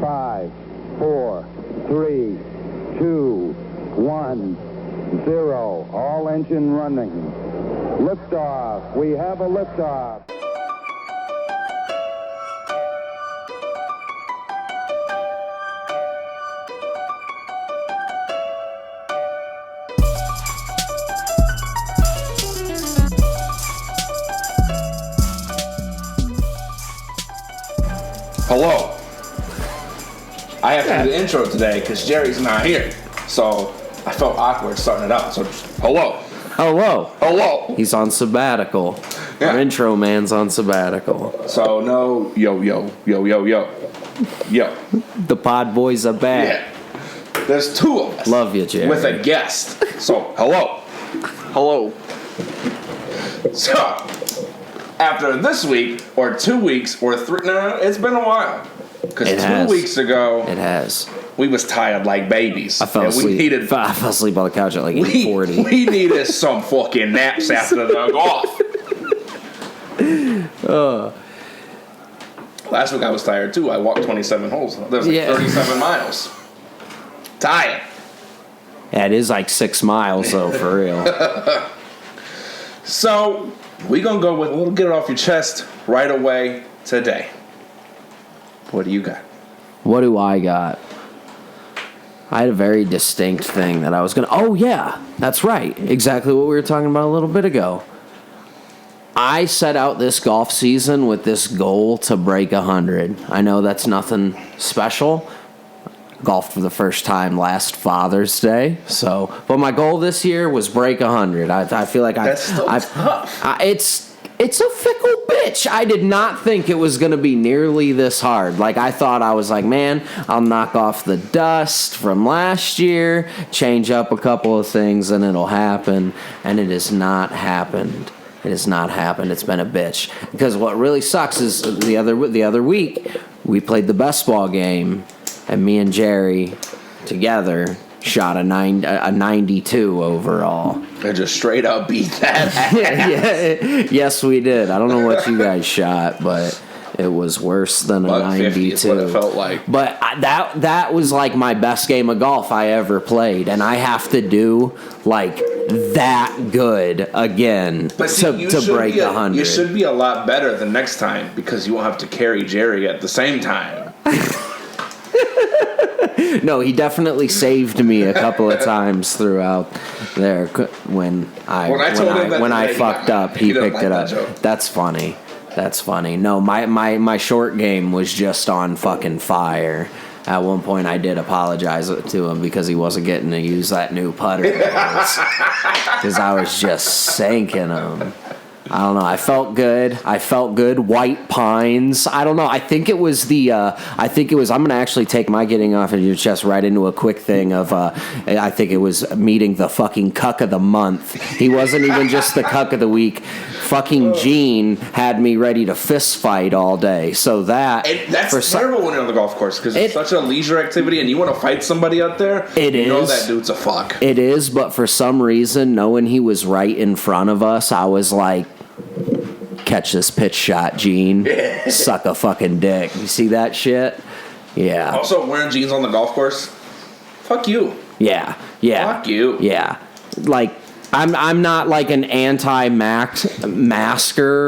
5, 4, 3, 2, 1, 0. All engine running. Liftoff. We have a liftoff. Hello. I have to do the intro today because Jerry's not here. So I felt awkward starting it out. So just, hello. Hello. Hello. He's on sabbatical. Yeah. Our intro man's on sabbatical. So no yo. The pod boys are back. Yeah. There's two of us. Love you, Jerry. With a guest. So hello. Hello. So after this week or 2 weeks or three, no, it's been a while. Because 2 weeks ago, it has. we was tired like babies. I fell asleep. I fell asleep on the couch at like 8:40. We needed some fucking naps after the golf. Last week I was tired too. I walked 27 holes. There's like 37 miles. Tired. Yeah, it is like 6 miles though, for real. So we gonna go with a little get it off your chest right away today. What do you got? What do I got? I had a very distinct thing that I was gonna. Oh yeah, that's right. Exactly what we were talking about a little bit ago. I set out this golf season with this goal to break 100. I know that's nothing special. Golfed for the first time last Father's Day. But my goal this year was break 100. I feel like that's still tough. It's a fickle bitch. I did not think it was going to be nearly this hard. Like, I thought I was like, man, I'll knock off the dust from last year, change up a couple of things, and it'll happen. And it has not happened. It has not happened. It's been a bitch. Because what really sucks is the other week, we played the best ball game, and me and Jerry together shot a 92 overall. I just straight up beat that. Yeah, yes, we did. I don't know what you guys shot, but it was worse than a 92. Is what it felt like. But that was like my best game of golf I ever played, and I have to do like that good again to break 100. You should be a lot better the next time because you won't have to carry Jerry at the same time. No, he definitely saved me a couple of times throughout there when I fucked up. He picked it up. That's funny. That's funny. No, my short game was just on fucking fire. At one point, I did apologize to him because he wasn't getting to use that new putter because I was just sinking him. I don't know. I felt good. White Pines. I don't know. I think it was I'm going to actually take my getting off of your chest right into a quick thing of, I think it was meeting the fucking cuck of the month. He wasn't even just the cuck of the week. Fucking Gene had me ready to fist fight all day. So that's terrible when you're on the golf course because it's such a leisure activity and you want to fight somebody out there. You know that dude's a fuck. It is, but for some reason, knowing he was right in front of us, I was like, catch this pitch shot, Gene. Suck a fucking dick. You see that shit? Yeah. Also, wearing jeans on the golf course? Fuck you. Yeah. Fuck you. Yeah. Like, I'm not like an anti-masker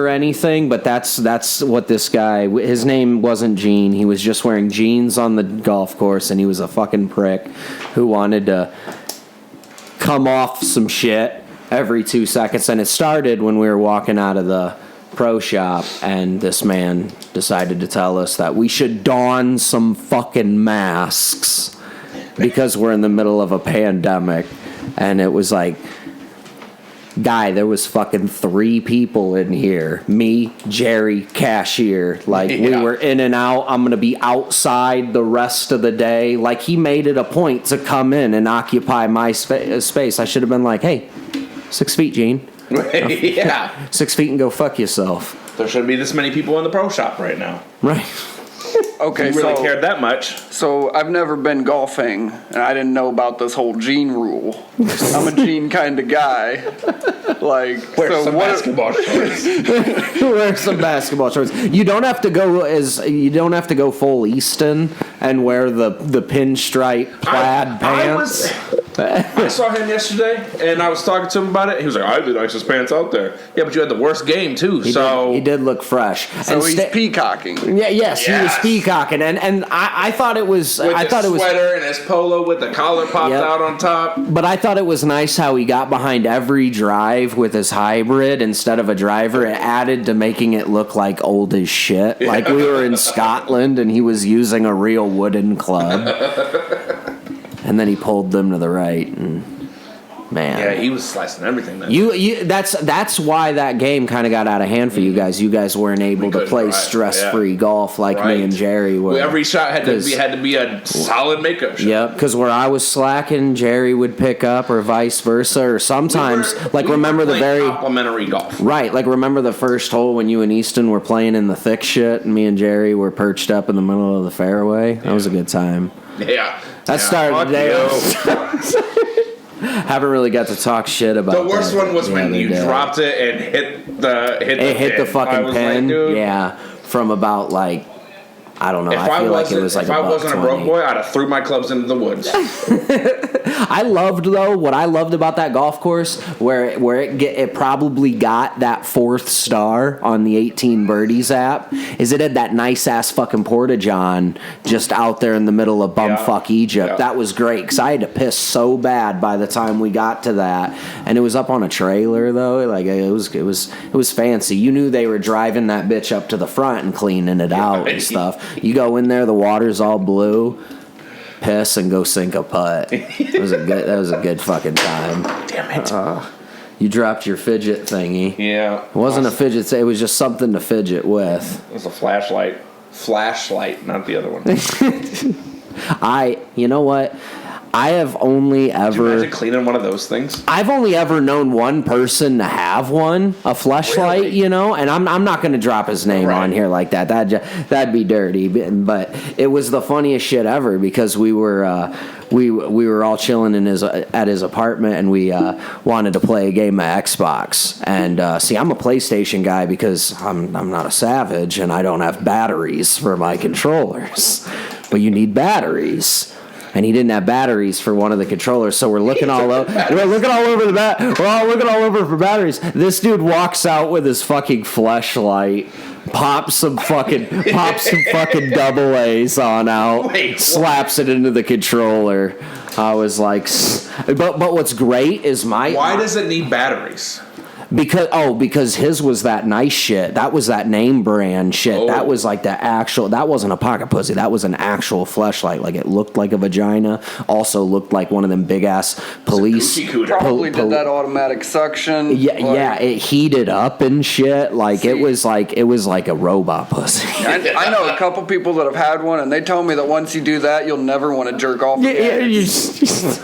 or anything, but that's what this guy, his name wasn't Gene. He was just wearing jeans on the golf course, and he was a fucking prick who wanted to come off some shit every 2 seconds. And it started when we were walking out of the pro shop, and this man decided to tell us that we should don some fucking masks because we're in the middle of a pandemic. And it was like, guy, there was fucking 3 people in here. Me, Jerry, cashier. Like, we were in and out. I'm going to be outside the rest of the day. Like, he made it a point to come in and occupy my space. I should have been like, hey, 6 feet, Gene. Yeah. 6 feet and go fuck yourself. There shouldn't be this many people in the pro shop right now. Right. Okay, You really so cared that much. so I've never been golfing, and I didn't know about this whole Gene rule. I'm a Gene kind of guy. Like, Wear so some what? basketball shorts. Wear some basketball shorts. You don't have to go full Easton and wear the pinstripe plaid pants. I saw him yesterday, and I was talking to him about it. He was like, "I had the nicest pants out there." Yeah, but you had the worst game too. He did look fresh. So he's peacocking. Yeah, yes, he was Yes. peacocking, and I thought it was. with I his thought it was. sweater and his polo with the collar popped Yep. out on top. But I thought it was nice how he got behind every drive with his hybrid instead of a driver. It added to making it look like old as shit. Like we were in Scotland and he was using a real wooden club. And then he pulled them to the right. And man. Yeah, he was slicing everything. Then. That's why that game kind of got out of hand for you guys. You guys weren't able to couldn't play drive, stress-free golf like me and Jerry were. Well, every shot had to be a solid makeup shot. Yep, because where I was slacking, Jerry would pick up, or vice versa, or sometimes, remember the very complimentary golf. right, like remember the first hole when you and Easton were playing in the thick shit, and me and Jerry were perched up in the middle of the fairway. That was a good time. Yeah, That started today. Haven't really got to talk shit about the worst that one was the when other you day. dropped it and hit the fucking I pin. was like, dude, yeah, from about like I don't know. If I feel like it was like if I wasn't a broke $1.20. boy, I'd have threw my clubs into the woods. What I loved about that golf course, where it probably got that 4th star on the 18 Birdies app, is it had that nice ass fucking porta-john just out there in the middle of bumfuck Egypt. Yeah. That was great because I had to piss so bad by the time we got to that, and it was up on a trailer though. Like it was fancy. You knew they were driving that bitch up to the front and cleaning it out and stuff. You go in there, the water's all blue. Piss and go sink a putt. That was a good fucking time. Damn it. You dropped your fidget thingy. Yeah. It wasn't a fidget, it was just something to fidget with. It was a flashlight. Flashlight, not the other one. You know what? I have only Could you ever imagine cleaning one of those things? I've only ever known one person to have one, a fleshlight, Really? you know, and I'm not going to drop his name on here like that. That'd be dirty. But it was the funniest shit ever because we were all chilling at his apartment and we wanted to play a game of Xbox. And see, I'm a PlayStation guy because I'm not a savage and I don't have batteries for my controllers. But you need batteries. And he didn't have batteries for one of the controllers, so we're looking all over. We're looking all over We're all looking all over for batteries. This dude walks out with his fucking fleshlight, pops some fucking double A's on out, slaps it into the controller. I was like, but what's great is Why does it need batteries? Because his was that nice shit. That was that name brand shit. Oh. That was like the actual. That wasn't a pocket pussy. That was an actual fleshlight. Like it looked like a vagina. Also looked like one of them big ass police. Probably did that automatic suction. Yeah. It heated up and shit. Like it was like a robot pussy. I know a couple people that have had one, and they tell me that once you do that, you'll never want to jerk off again.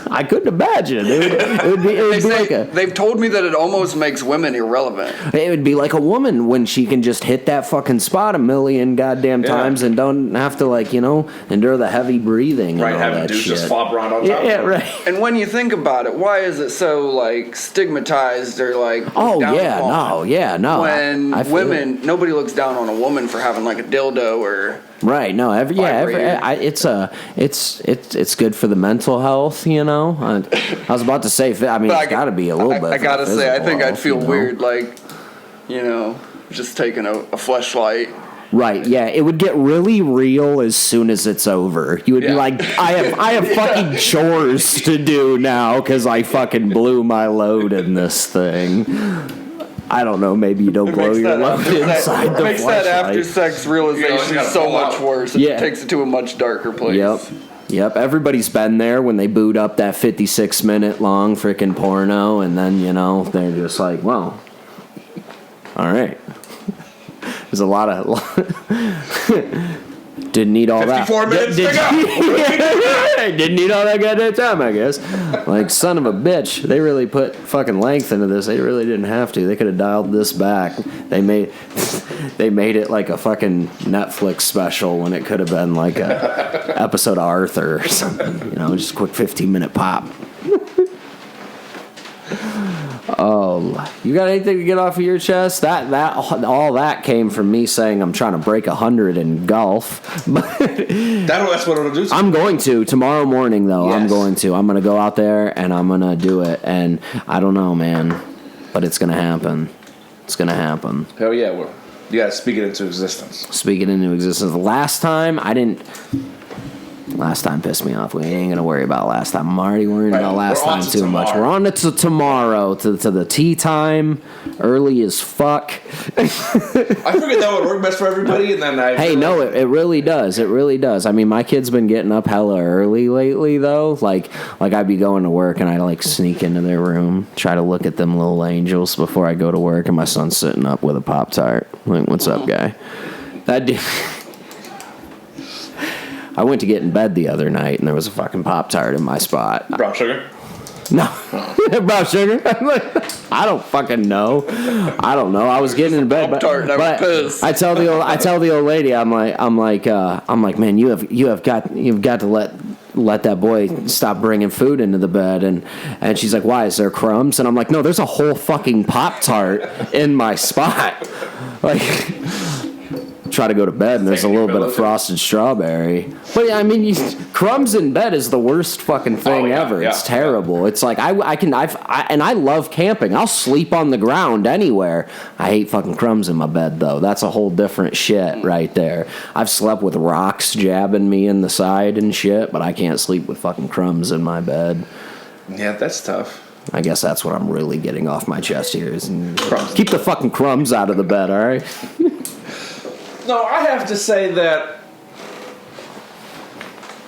I couldn't imagine. It would be like a. They've told me that it almost makes women irrelevant. It would be like a woman when she can just hit that fucking spot a million goddamn times and don't have to endure the heavy breathing and all have that dudes shit. just flop around on top. Yeah, right. And when you think about it, why is it so stigmatized or Oh down yeah, upon? no. When I feel women, nobody looks down on a woman for having a dildo or. Right, no, it's good for the mental health, you know. I was about to say, it's got to be a little bit. I gotta say, I think I'd feel weird, just taking a fleshlight. Right, yeah, it would get really real as soon as it's over. You would be like, I have fucking chores to do now because I fucking blew my load in this thing. I don't know, maybe you don't blow your load inside the fleshlight. It makes that after sex realization so much worse. It takes it to a much darker place. Yep, everybody's been there when they boot up that 56-minute long freaking porno, and then, they're just like, well, all right. There's a lot of... Didn't need all 54 that. minutes to go. Didn't need all that goddamn time, I guess. Like, son of a bitch. They really put fucking length into this. They really didn't have to. They could have dialed this back. They made they made it like a fucking Netflix special when it could have been like a episode of Arthur or something. You know, just a quick 15-minute pop. Oh, you got anything to get off of your chest? All that came from me saying I'm trying to break 100 in golf. That's what it'll do. I'm going to tomorrow morning though. Yes. I'm going to go out there and I'm gonna do it. And I don't know, man, but it's gonna happen. It's gonna happen. Hell yeah, you gotta speak it into existence. Speak it into existence. Last time pissed me off. We ain't gonna worry about last time. I'm already worrying about last time too much. We're on to tomorrow, to the tea time, early as fuck. I figured that would work best for everybody, and then it really does. It really does. I mean, my kid's been getting up hella early lately, though. Like I'd be going to work, and I like sneak into their room, try to look at them little angels before I go to work, and my son's sitting up with a Pop-Tart. Like, what's up, guy? That dude. I went to get in bed the other night, and there was a fucking Pop-Tart in my spot. brown sugar. No. Brown sugar? I don't fucking know. I don't know. I was getting in bed, but I tell the old lady, I'm like, man, you have got to let that boy stop bringing food into the bed, and she's like, why, is there crumbs? And I'm like, no, there's a whole fucking Pop-Tart in my spot. Like, try to go to bed and there's a little bit of frosted strawberry. But yeah, I mean, crumbs in bed is the worst fucking thing ever. It's terrible. It's like I love camping. I'll sleep on the ground anywhere. I hate fucking crumbs in my bed though. That's a whole different shit right there. I've slept with rocks jabbing me in the side and shit, but I can't sleep with fucking crumbs in my bed. Yeah, that's tough. I guess that's what I'm really getting off my chest here is keep the fucking crumbs out of the bed, all right? No, I have to say that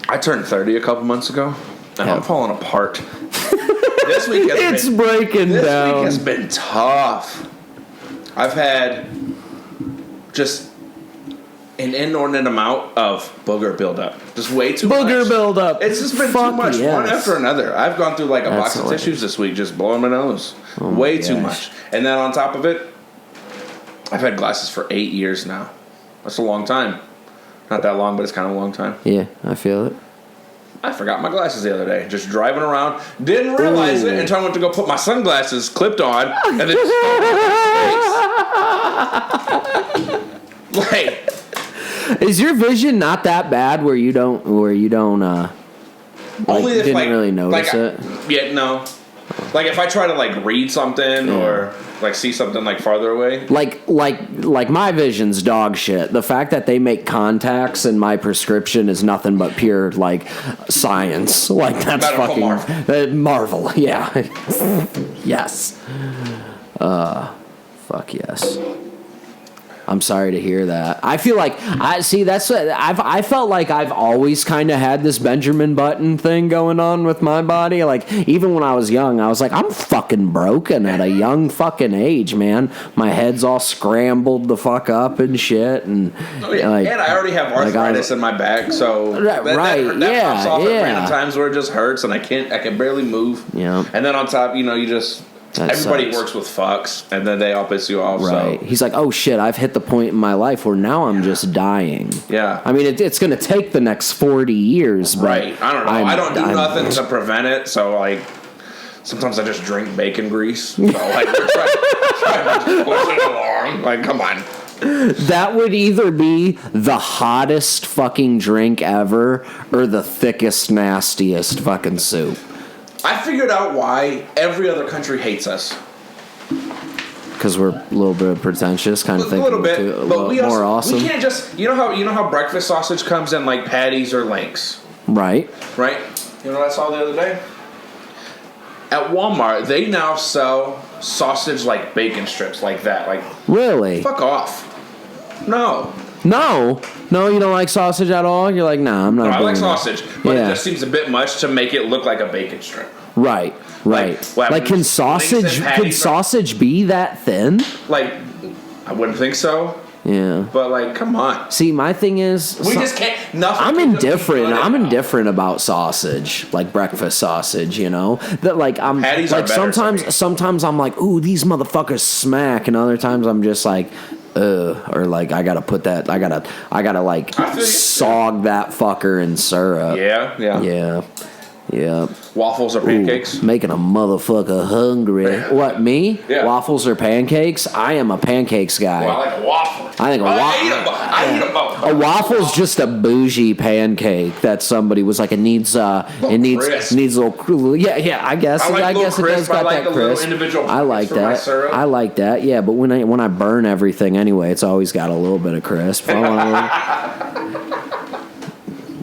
I turned 30 a couple months ago, and I'm falling apart. This week has breaking down. This week has been tough. I've had just an inordinate amount of booger buildup. Just way too much. Booger buildup. It's just been too much, one after another. I've gone through like a box of tissues this week, just blowing my nose. Way too much. And then on top of it, I've had glasses for 8 years now. That's a long time. Not that long, but it's kind of a long time. Yeah, I feel it. I forgot my glasses the other day. Just driving around. Didn't realize it until I went to go put my sunglasses clipped on. And then just like, is your vision not that bad where you don't only if, didn't like, really notice it? Yeah, no. Like if I try to like read something or like see something like farther away. Like my vision's dog shit. The fact that they make contacts in my prescription is nothing but pure like science. Like that's medical fucking Marvel. Yeah. Yes. Fuck yes. I'm sorry to hear that. I feel like I felt like I've always kind of had this Benjamin Button thing going on with my body. Like even when I was young, I was like, I'm fucking broken at a young fucking age, man. My head's all scrambled the fuck up and shit, and like, and I already have arthritis in my back, so that pops off at random times where it just hurts, and I can barely move. Yeah, and then on top, you just. That everybody works with fucks, and then they all piss you off. Right. So. He's like, oh, shit, I've hit the point in my life where now I'm just dying. Yeah. I mean, it's going to take the next 40 years. But right. I don't know. I don't do nothing to prevent it, so, like, sometimes I just drink bacon grease. So, like, we're trying to just push it along. Like, come on. That would either be the hottest fucking drink ever or the thickest, nastiest fucking soup. I figured out why every other country hates us. Because we're a little bit pretentious, kind of thing. A little bit, but we more awesome. We can't just you know how breakfast sausage comes in like patties or links. Right. Right. You know what I saw the other day? At Walmart, they now sell sausage like bacon strips like that. Like really? Fuck off. No. No, you don't like sausage at all? You're like, nah, I'm not. No, I like sausage, but it just seems a bit much to make it look like a bacon strip. Right. Like can sausage be that thin? Like, I wouldn't think so. Yeah. But like, come on. See, my thing is, we just can't. Nothing. I'm indifferent about sausage, like breakfast sausage. You know that, like I'm Patties like are better sometimes I'm like, ooh, these motherfuckers smack, and other times I'm just like, or like I gotta put that. I gotta like sog that fucker in syrup. Yeah. Waffles or pancakes? Ooh, making a motherfucker hungry. What, me? Yeah. Waffles or pancakes? I am a pancakes guy. Well, I like a waffle. I think I eat them both. A waffle's just a bougie pancake that somebody was like, it needs a little, yeah, I guess it does got that crisp. I like that. I like that. Yeah, but when I burn everything anyway, it's always got a little bit of crisp.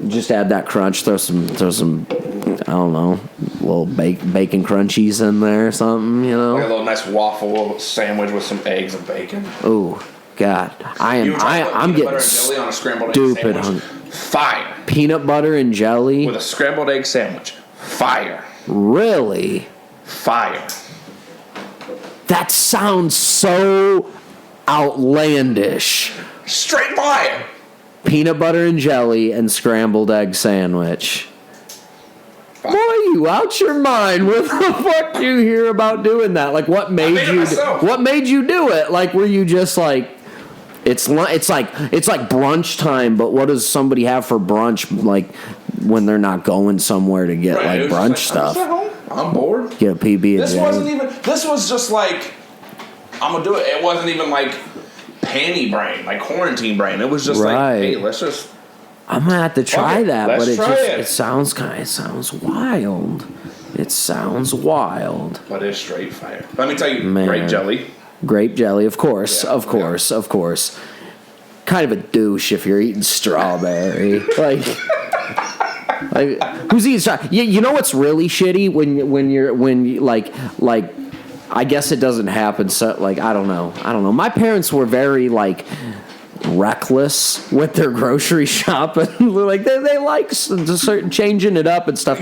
Just add that crunch, throw some I don't know, little bacon crunchies in there or something, you know. Like a little nice waffle sandwich with some eggs and bacon. Ooh, God, I'm getting stupid hungry. Fire. Peanut butter and jelly with a scrambled egg sandwich. Fire. Really? Fire. That sounds so outlandish. Straight fire. Peanut butter and jelly and scrambled egg sandwich. Boy, you out your mind. What the fuck you hear about doing that? Like, what made you do it? Like, were you just like, it's like brunch time, but what does somebody have for brunch, like, when they're not going somewhere to get like brunch stuff? I'm bored. Get a PB and J. This was just like, I'm gonna do it. It wasn't even like panty brain, like quarantine brain. It was just like, hey, let's just. I'm gonna have to try that, but it sounds wild. It sounds wild. But it's straight fire. Let me tell you, grape jelly, of course. Kind of a douche if you're eating strawberry. like who's eating strawberry? You know what's really shitty when you like I guess it doesn't happen. So like I don't know. My parents were very like reckless with their grocery shopping. Like they like certain changing it up and stuff.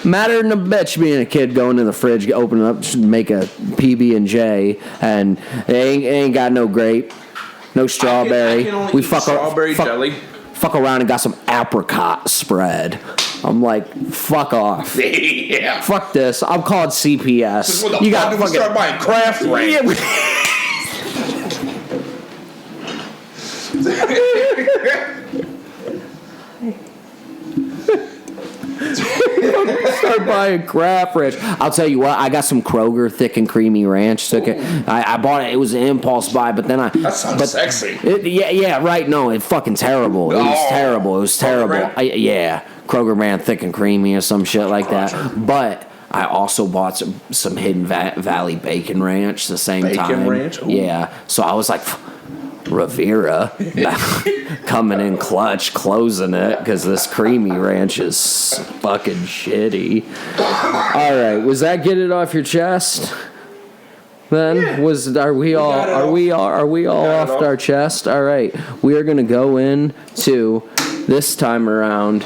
Matter than a bitch being a kid going in the fridge, opening up, make a PB and J, and they ain't got no grape, no strawberry. We fuck jelly. Fuck around and got some apricot spread. I'm like, fuck off. Yeah. Fuck this. I'm calling CPS. You got to start buying Kraft Ranch. Start buying Kraft Ranch. I'll tell you what, I got some Kroger thick and creamy ranch. I bought it. It was an impulse buy, but then that sounds sexy. Yeah, right. No, it's fucking terrible. It was terrible. Kroger brand thick and creamy or some shit like that. But I also bought some Hidden Valley Bacon Ranch the same time. Bacon Ranch? Ooh. Yeah. So I was like, Rivera coming in clutch, closing it because this creamy ranch is fucking shitty. All right, was that get it off your chest? Then are we all off our chest? All right, we are gonna go into this time around.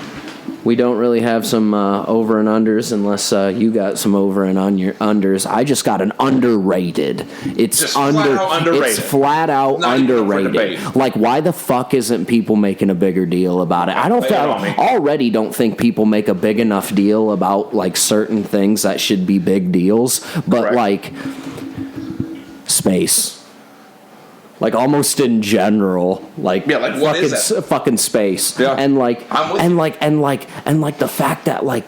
We don't really have some over and unders unless you got some over and unders. I just got an underrated. It's underrated. It's flat out underrated. Like, why the fuck isn't people making a bigger deal about it? I already don't think people make a big enough deal about like certain things that should be big deals. But like space. Like almost in general, like what is it? Fucking space, and the fact that like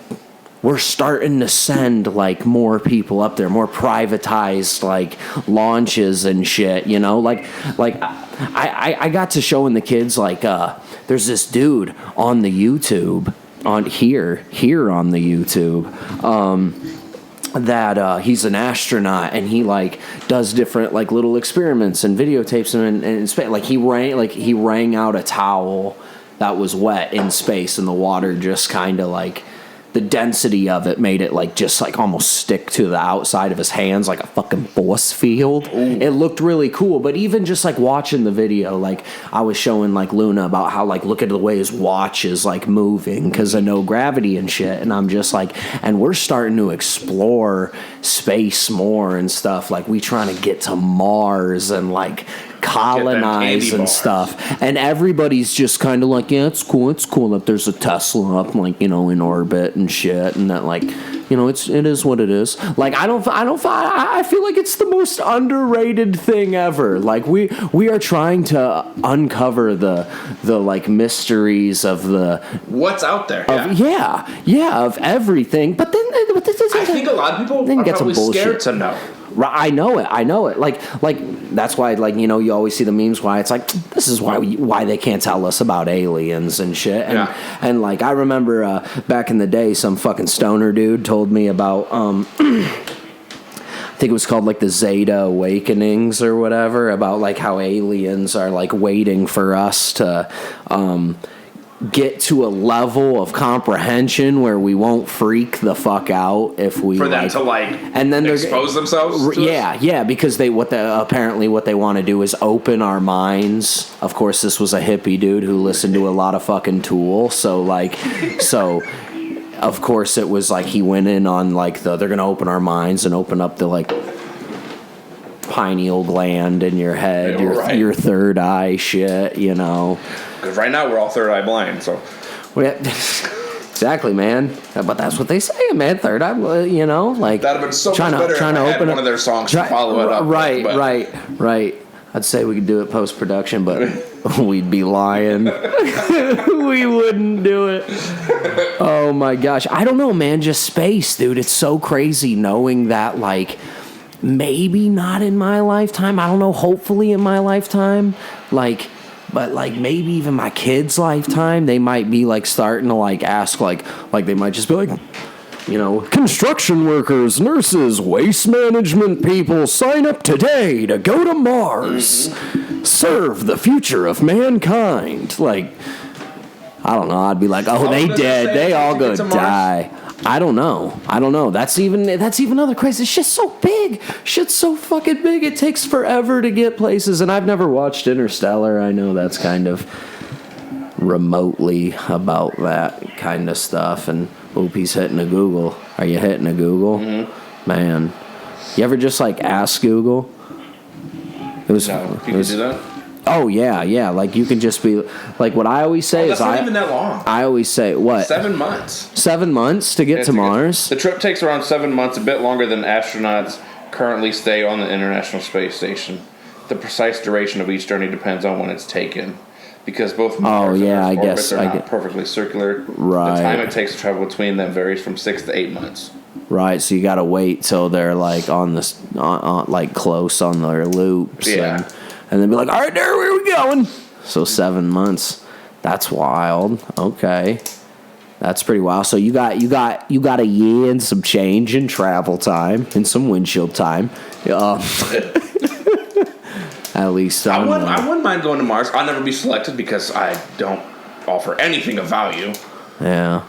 we're starting to send like more people up there, more privatized like launches and shit, you know, like I got to showing the kids like there's this dude on the YouTube on here on the YouTube. That he's an astronaut and he like does different like little experiments and videotapes them in space. Like he rang out a towel that was wet in space and the water just kind of like the density of it made it like just like almost stick to the outside of his hands like a fucking force field. Ooh. It looked really cool, but even just like watching the video, like I was showing like Luna about how like look at the way his watch is like moving because of no gravity and shit, and I'm just like, and we're starting to explore space more and stuff, like we trying to get to Mars and like colonize and stuff, and everybody's just kind of like, yeah, it's cool that there's a Tesla up like, you know, in orbit and shit, and that like it is what it is. Like, I feel like it's the most underrated thing ever. Like, we are trying to uncover the like mysteries of the what's out there. Of everything. But then I think a lot of people are probably scared to know. I know it. Like that's why, like, you always see the memes why it's like, this is why they can't tell us about aliens and shit. And like, I remember back in the day, some fucking stoner dude told me about I think it was called like the Zeta Awakenings or whatever, about like how aliens are like waiting for us to get to a level of comprehension where we won't freak the fuck out if we for them to like and then expose themselves to us? Because apparently what they want to do is open our minds. Of course, this was a hippie dude who listened to a lot of fucking Tool, so of course it was like he went in on like they're gonna open our minds and open up the like pineal gland in your head, your third eye shit, Because right now we're all third eye blind, so. Exactly, man. But that's what they say, man. Third eye, like. That'd have been so much better if I had one of their songs to follow it up. Right. I'd say we could do it post-production, but we'd be lying. We wouldn't do it. Oh, my gosh. I don't know, man. Just space, dude. It's so crazy knowing that, like, maybe not in my lifetime. I don't know. Hopefully in my lifetime. Like, but like maybe even my kids' lifetime, they might be like starting to like ask like they might just be like, construction workers, nurses, waste management people, sign up today to go to Mars. Serve the future of mankind. Like, I don't know. I'd be like, oh, they dead. They all gonna die. I don't know. That's even other crazy. This shit's so big. Shit's so fucking big. It takes forever to get places. And I've never watched Interstellar. I know that's kind of remotely about that kind of stuff. And Opie's hitting a Google. Are you hitting a Google? Mm-hmm. Man, you ever just like ask Google? You can do that. Oh yeah. Like you can just be like what I always say is not even that long. I always say what 7 months. 7 months to get to Mars. The trip takes around 7 months, a bit longer than astronauts currently stay on the International Space Station. The precise duration of each journey depends on when it's taken, because both Mars and Earth's orbits are not perfectly circular. Right. The time it takes to travel between them varies from 6 to 8 months. Right, so you got to wait till they're like on this, like close on their loops. Yeah. And then be like, all right, there, where are we going? So 7 months. That's wild. Okay. That's pretty wild. So you got a year and some change in travel time and some windshield time. At least I wouldn't mind going to Mars. I'll never be selected because I don't offer anything of value. Yeah.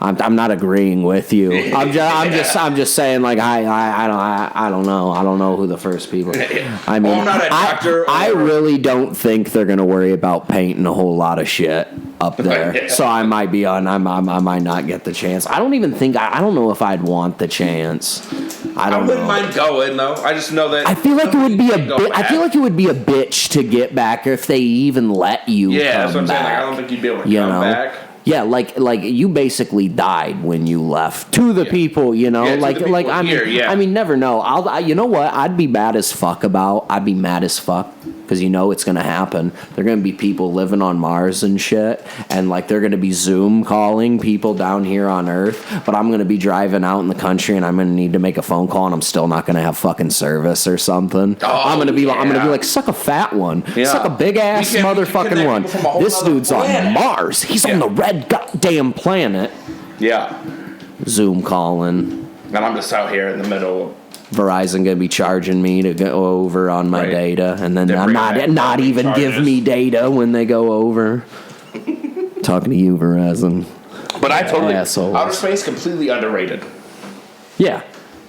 I'm not agreeing with you. I'm just saying, like, I don't know. I don't know who the first people. I mean, I'm not a doctor. I really don't think they're gonna worry about painting a whole lot of shit up there. So I might be on. I might not get the chance. I don't even think. I don't know if I'd want the chance. I wouldn't mind going though. I just know that I feel like it would be I feel like it would be a bitch to get back if they even let you. Yeah, come that's what I'm saying. back. Like, I don't think you'd be able to come back. Yeah, like you basically died when you left to the people, Yeah, I mean, never know. You know what? I'd be mad as fuck because it's gonna happen. They're gonna be people living on Mars and shit, and like they're gonna be Zoom calling people down here on Earth. But I'm gonna be driving out in the country, and I'm gonna need to make a phone call, and I'm still not gonna have fucking service or something. I'm gonna be like, suck a fat one, suck a big ass motherfucking one. This dude's planet. On Mars. He's on the red goddamn planet. Yeah. Zoom calling. And I'm just out here in the middle. Verizon gonna be charging me to go over on my data, and then not even give me data when they go over. Talking to you, Verizon. But I totally assholes. Outer space completely underrated. Yeah,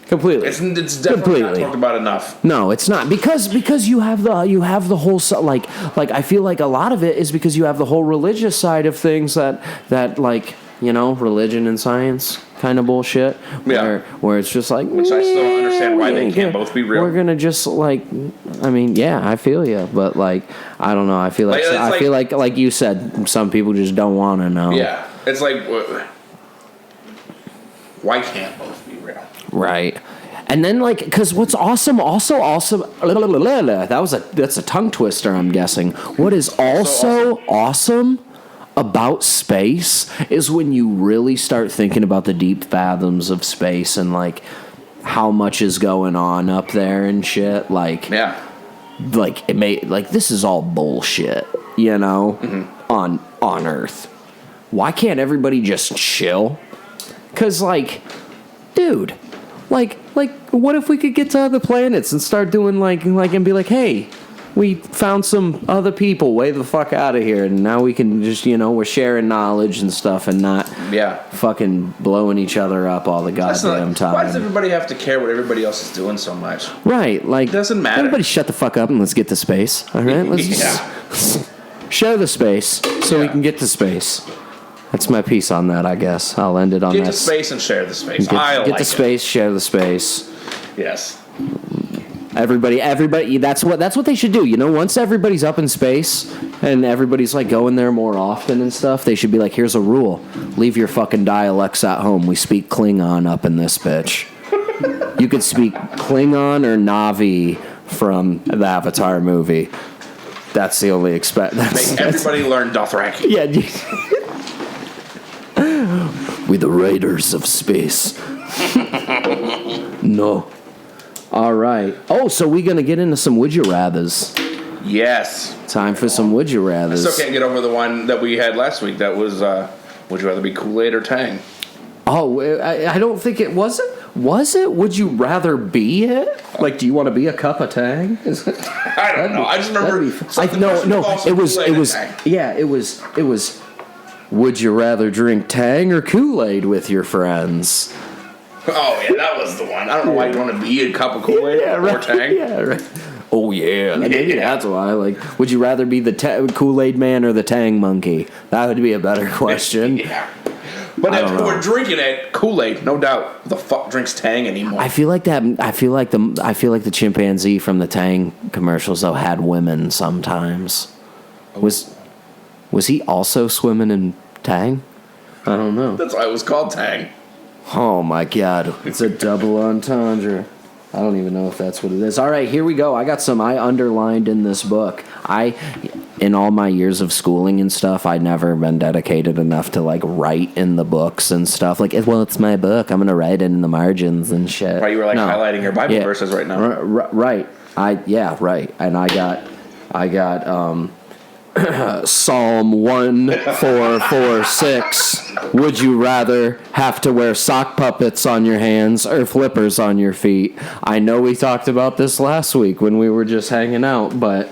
completely. It's definitely not talked about enough. No, it's not because you have the whole like I feel like a lot of it is because you have the whole religious side of things that like religion and science kind of bullshit. Where it's just like, which I still don't understand why they can't both be real. We're gonna just like, I mean, yeah, I feel you, but like, I don't know. I feel like like you said, some people just don't want to know. Yeah, it's like Why can't both be real? Right. And then, like, because what's awesome, that's a tongue twister, I'm guessing. What is also awesome about space is when you really start thinking about the deep fathoms of space and, like, how much is going on up there and shit. Like, Yeah. like it may, like, this is all bullshit, you know, on Earth. Why can't everybody just chill? Because, like, dude, like, what if we could get to other planets and start doing, like, and be like, hey, we found some other people way the fuck out of here, and now we can just, you know, we're sharing knowledge and stuff and not fucking blowing each other up all the goddamn time. Why does everybody have to care what everybody else is doing so much? Right, like, it doesn't matter. Everybody shut the fuck up and let's get to space, all right? Let's just share the space so we can get to space. That's my piece on that, I guess. I'll end it on that. Get to space and share the space. Get to space, share the space. Yes. Everybody, that's what they should do. You know, once everybody's up in space and everybody's like going there more often and stuff, they should be like, here's a rule. Leave your fucking dialects at home. We speak Klingon up in this bitch. You could speak Klingon or Na'vi from the Avatar movie. That's the only Make everybody learn Dothraki. Yeah. We the raiders of space. No. All right. Oh, so we gonna get into some would you rathers? Yes. Time for some would you rathers. I still can't get over the one that we had last week. That was, would you rather be Kool-Aid or Tang? Oh, I don't think it was it. Was it? Would you rather be it? Like, do you want to be a cup of Tang? I don't know. I just remember. It was. Would you rather drink Tang or Kool-Aid with your friends? Oh yeah, that was the one. I don't know why you want to be a cup of Kool-Aid or Tang. Yeah, right. Oh yeah, maybe that's why. Like, would you rather be the Kool-Aid man or the Tang monkey? That would be a better question. Yeah. But if we're drinking it, Kool-Aid, no doubt. Who the fuck drinks Tang anymore? I feel like the chimpanzee from the Tang commercials though had women sometimes. Was he also swimming in Tang? I don't know. That's why it was called Tang. Oh my god, it's a double entendre. I don't even know if that's what it is. All right, here we go. I got some I underlined in this book. In all my years of schooling and stuff, I'd never been dedicated enough to, like, write in the books and stuff. Like, well, it's my book. I'm going to write it in the margins and shit. Right, you were, like, highlighting your Bible verses right now. Right. Right. And I got Psalm 1446. Would you rather have to wear sock puppets on your hands or flippers on your feet? I know we talked about this last week when we were just hanging out, but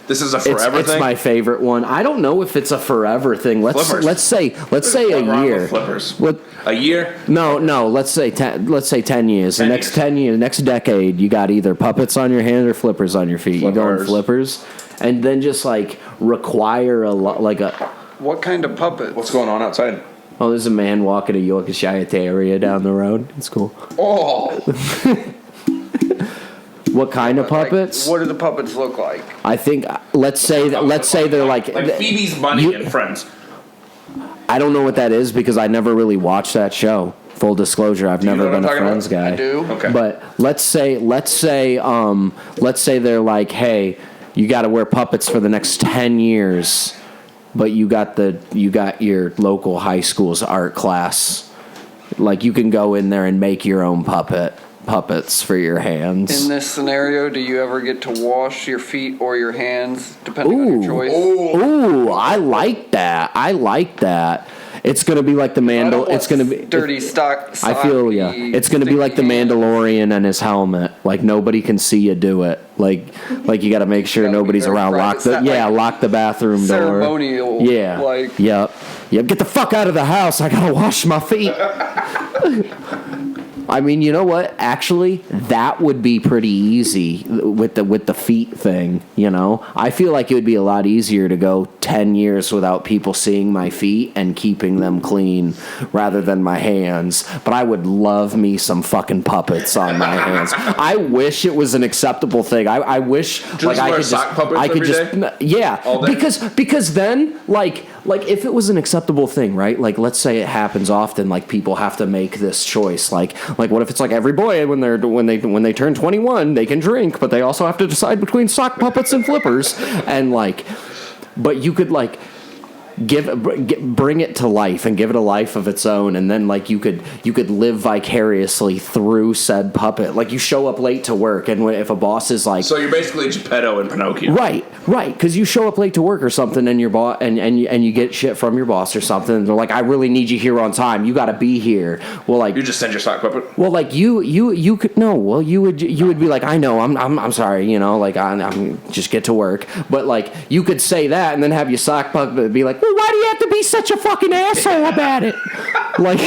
this is a forever thing. It's my favorite one. I don't know if it's a forever thing. Let's say a year. Flippers. A year? No. Let's say 10 years. The next 10 years, next decade, you got either puppets on your hand or flippers on your feet. You going flippers, and then just like require What kind of puppet? What's going on outside? Oh, there's a man walking a Yorkshire Terrier down the road. It's cool. Oh. What kind of puppets? Like, what do the puppets look like? I think let's say they're like Phoebe's Bunny and Friends. I don't know what that is because I never really watched that show. Full disclosure, I've never been a Friends guy. I do. Okay. But let's say they're like, hey, you got to wear puppets for the next 10 years, but you got your local high school's art class. Like, you can go in there and make your own puppets for your hands. In this scenario, do you ever get to wash your feet or your hands, depending on your choice? Ooh, I like that. It's gonna be like the It's gonna be dirty stock. I feel It's gonna be like the Mandalorian and his helmet. Like, nobody can see you do it. Like you got to make sure nobody's around. Lock the bathroom door. Ceremonial. Yeah. Yep. Get the fuck out of the house. I gotta wash my feet. I mean, you know what? Actually, that would be pretty easy with the feet thing, you know? I feel like it would be a lot easier to go 10 years without people seeing my feet and keeping them clean rather than my hands. But I would love me some fucking puppets on my hands. I wish it was an acceptable thing. I wish I could just yeah, because then like like if it was an acceptable thing, right? Like let's say it happens often, like people have to make this choice. Like what if it's like every boy when they turn 21, they can drink, but they also have to decide between sock puppets and flippers, and like, but you could like bring it to life and give it a life of its own, and then like you could live vicariously through said puppet. Like you show up late to work, and if a boss is like, so you're basically Geppetto and Pinocchio, right, because you show up late to work or something, and your boss and you get shit from your boss or something, and they're like, I really need you here on time, you got to be here. Well, like you just send your sock puppet. Well, like you could no. Well, you would be like, I know, I'm sorry, you know, like I'm just get to work. But like you could say that and then have your sock puppet be like, well, why do you have to be such a fucking asshole about it? Like,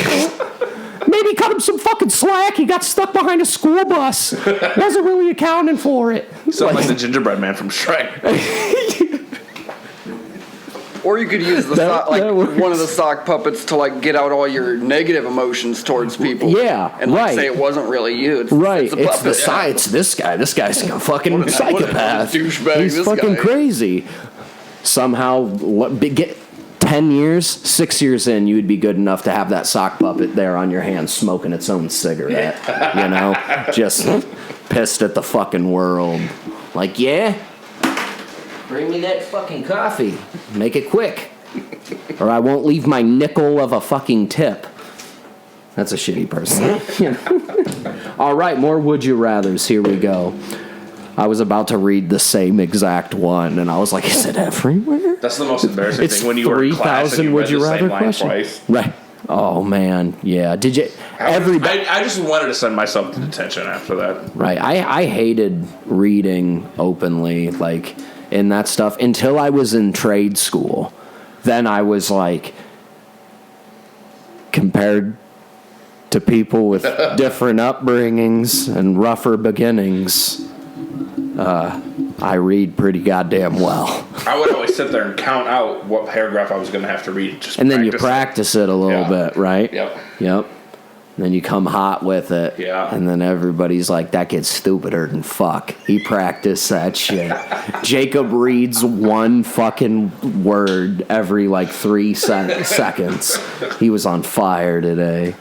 maybe cut him some fucking slack. He got stuck behind a school bus. Wasn't really accounting for it. Sound like the gingerbread man from Shrek. Or you could use one of the sock puppets to like get out all your negative emotions towards people. Yeah, and like say it wasn't really you. It's this guy. This guy's a fucking psychopath. Douchebag. He's fucking crazy. Somehow get 10 years, 6 years in, you would be good enough to have that sock puppet there on your hand smoking its own cigarette. You know, just pissed at the fucking world. Like, yeah. Bring me that fucking coffee. Make it quick. Or I won't leave my nickel of a fucking tip. That's a shitty person. You know? All right, more Would You Rathers. Here we go. I was about to read the same exact one, and I was like, is it everywhere? That's the most embarrassing it's thing when you were in class and you read the same line twice. Right. Oh, man. Yeah. Did you... I just wanted to send myself to detention after that. Right. I hated reading openly, like... in that stuff until I was in trade school. Then I was like, compared to people with different upbringings and rougher beginnings, I read pretty goddamn well. I would always sit there and count out what paragraph I was going to have to read. And then you practice it a little bit, right? Yep. Then you come hot with it. Yeah. And then everybody's like, that kid's stupider than fuck. He practiced that shit. Jacob reads one fucking word every like 3 seconds. He was on fire today.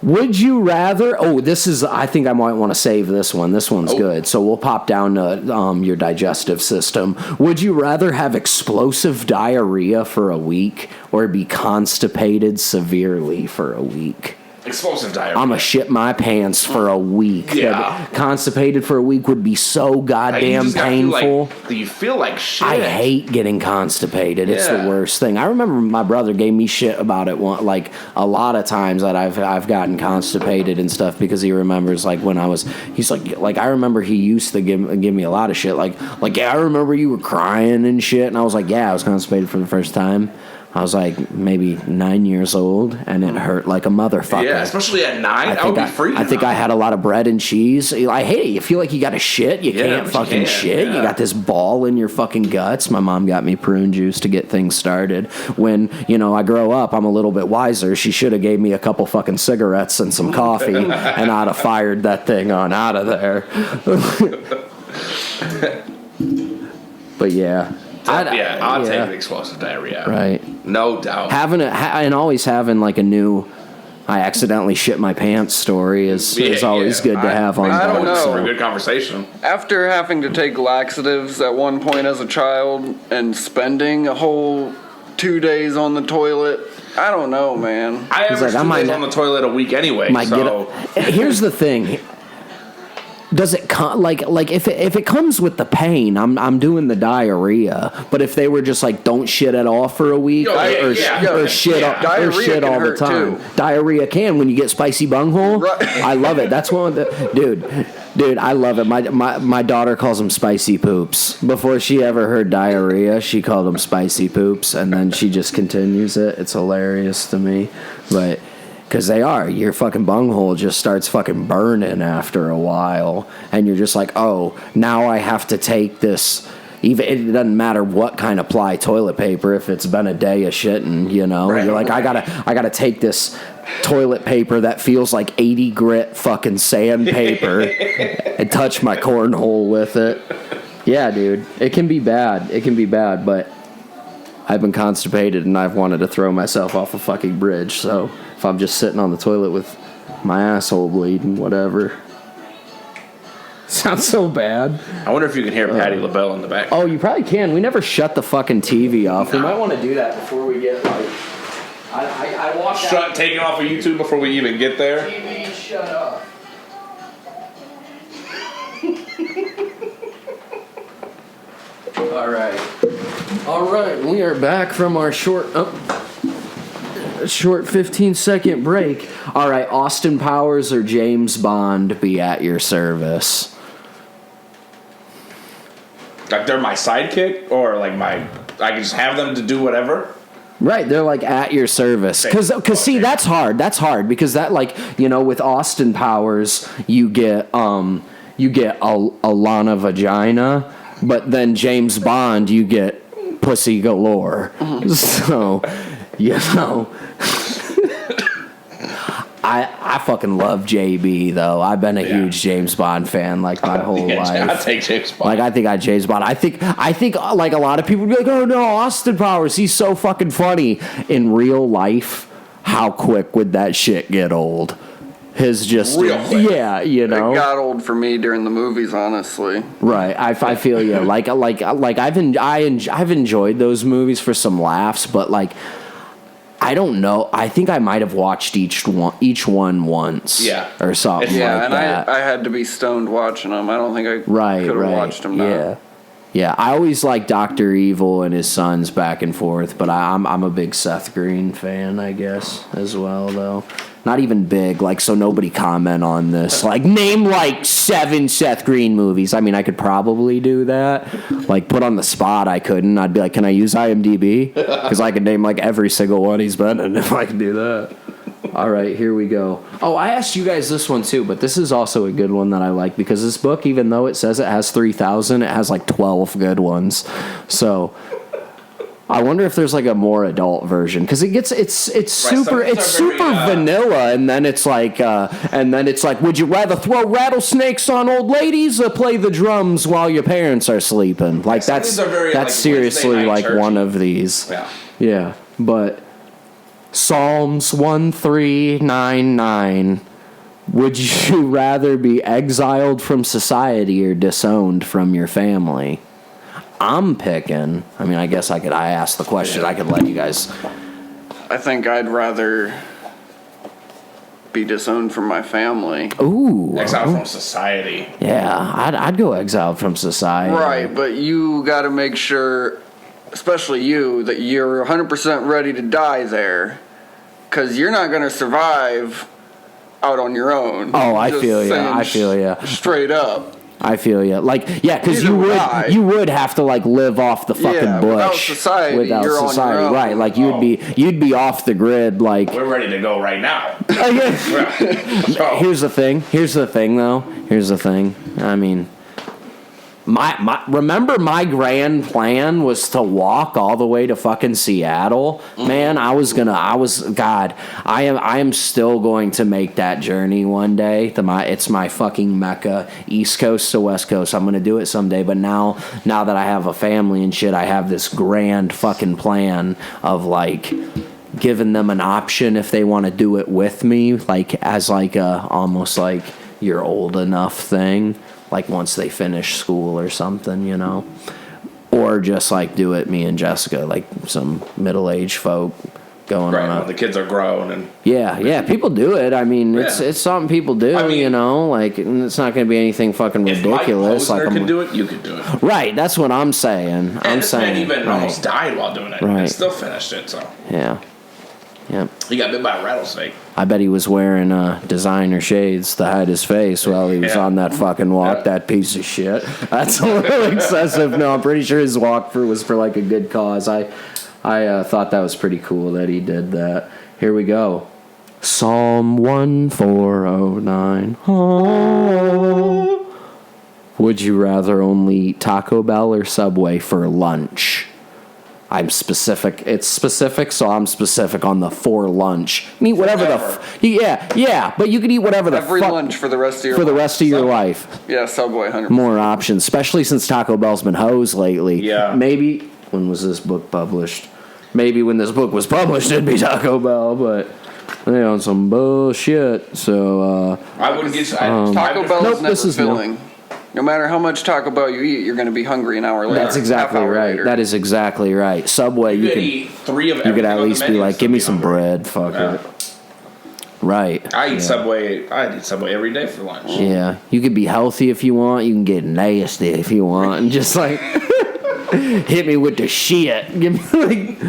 Would you rather... Oh, this is... I think I might want to save this one. This one's good. So we'll pop down to your digestive system. Would you rather have explosive diarrhea for a week or be constipated severely for a week? Explosive diarrhea. I'm going to shit my pants for a week. Yeah. Constipated for a week would be so goddamn painful. You feel like shit. I hate getting constipated. It's the worst thing. I remember my brother gave me shit about it like a lot of times that I've gotten constipated and stuff because he remembers like when I was, he's like I remember he used to give me a lot of shit like yeah, I remember you were crying and shit, and I was like, yeah, I was constipated for the first time. I was like maybe 9 years old, and it hurt like a motherfucker. Yeah, especially at 9. I would be freaking I think I had a lot of bread and cheese. I hate it. You feel like you got to shit. You can't fucking shit. Yeah. You got this ball in your fucking guts. My mom got me prune juice to get things started. When, I grow up, I'm a little bit wiser. She should have gave me a couple fucking cigarettes and some coffee, and I'd have fired that thing on out of there. But yeah. I'll take the explosive diarrhea. Right. No doubt. And always having like a new I accidentally shit my pants story is always good to have on. I don't know. For a good conversation. After having to take laxatives at one point as a child and spending a whole 2 days on the toilet, I don't know, man. I average 2 days on the toilet a week anyway. Here's the thing. Does it like if it comes with the pain, I'm doing the diarrhea. But if they were just like don't shit at all for a week or shit all the time, too. Diarrhea can when you get spicy bunghole. Right. I love it. That's one of the dude. I love it. My daughter calls them spicy poops. Before she ever heard diarrhea, she called them spicy poops, and then she just continues it. It's hilarious to me, but. Because your fucking bunghole just starts fucking burning after a while. And you're just like, oh, now I have to take this. Even it doesn't matter what kind of ply toilet paper, if it's been a day of shitting, Right, you're like, I gotta take this toilet paper that feels like 80 grit fucking sandpaper and touch my cornhole with it. Yeah, dude. It can be bad. But I've been constipated and I've wanted to throw myself off a fucking bridge. So if I'm just sitting on the toilet with my asshole bleeding, whatever. Sounds so bad. I wonder if you can hear Patti LaBelle in the back. Oh, you probably can. We never shut the fucking TV off. We might want to do that before we get like. I walked out. Take it off of YouTube before we even get there. TV, shut up. All right. We are back from our short 15-second break. All right, Austin Powers or James Bond be at your service? Like they're my sidekick, or like I can just have them to do whatever. Right, they're like at your service. Because see, that's hard. That's hard because that, like, you know, with Austin Powers, you get Alana Vagina, but then James Bond, you get pussy galore. So, you know. I fucking love JB though. I've been a huge James Bond fan like my whole life. I take James Bond. Like I think James Bond. I think like a lot of people would be like, oh no, Austin Powers, he's so fucking funny. In real life, how quick would that shit get old? His just real quick. Yeah, you know. It got old for me during the movies, honestly. Right, I feel you. Like I've enjoyed those movies for some laughs, but like. I don't know. I think I might have watched each one once. Yeah. Or something Yeah, like and that. I had to be stoned watching them. I don't think I could have watched them now. Yeah. Yeah, I always like Dr. Evil and his sons back and forth, but I'm a big Seth Green fan, I guess, as well, though. Not even big, like, so nobody comment on this. Like, name, like, 7 Seth Green movies. I mean, I could probably do that. Like, put on the spot, I couldn't. I'd be like, can I use IMDb? Because I could name, like, every single one he's been in if I could do that. All right, here we go. Oh, I asked you guys this one, too, but this is also a good one that I like, because this book, even though it says it has 3,000, it has, like, 12 good ones. So... I wonder if there's like a more adult version because it's super vanilla and then it's like would you rather throw rattlesnakes on old ladies or play the drums while your parents are sleeping? Like that's seriously like one of these. Yeah. But Psalms 1399. Would you rather be exiled from society or disowned from your family? I'm picking. I mean, I guess I asked the question. I could let you guys. I think I'd rather be disowned from my family. Ooh. Exiled from society. Yeah, I'd go exiled from society. Right, but you got to make sure, especially you, that you're 100% ready to die there. Because you're not going to survive out on your own. Oh, I feel you. Straight up. I feel you. Like, yeah, because you would have to like live off the fucking bush without society. You're on your own. Right? Like you'd be off the grid. Like we're ready to go right now. Here's the thing. Though. Here's the thing. I mean. Remember my grand plan was to walk all the way to fucking Seattle. Man, I am still going to make that journey one day. It's my fucking Mecca, East Coast to West Coast. I'm gonna do it someday. But now that I have a family and shit, I have this grand fucking plan of like giving them an option if they want to do it with me, like as like a almost like you're old enough thing. Like once they finish school or something, you know, or just like do it me and Jessica, like some middle-aged folk going on. The kids are grown and yeah, people do it. I mean, it's something people do. I mean, you know, like it's not going to be anything fucking ridiculous. If Mike Posner can do it, you can do it. Right, that's what I'm saying. This man even almost died while doing it. Right, and still finished it. So yeah. He got bit by a rattlesnake. I bet he was wearing designer shades to hide his face while he was on that fucking walk, that piece of shit. That's a little excessive. No, I'm pretty sure his walk was for like a good cause. I thought that was pretty cool that he did that. Here we go. Psalm 1409. Oh. Would you rather only eat Taco Bell or Subway for lunch? I'm specific. It's specific, so I'm specific on the for lunch. Eat whatever yeah, but you could eat whatever every lunch for the rest of your life. Yeah, Subway 100%. More options, especially since Taco Bell's been hosed lately. Yeah. Maybe when was this book published? maybe when this book was published, it'd be Taco Bell, but they on some bullshit. So I wouldn't get Taco Bell Nope, is never this is filling. No matter how much Taco Bell you eat, you're going to be hungry an hour later. that's exactly right. Later. That is exactly right. Subway, You you could can eat 3 of you everything could at on the least be menu like, and give still me be some hungry. bread. Fuck Yeah. it. Right. I eat yeah. Subway. I eat Subway every day for lunch. Yeah, you could be healthy if you want. You can get nasty if you want, and just like hit me with the shit. Give me like,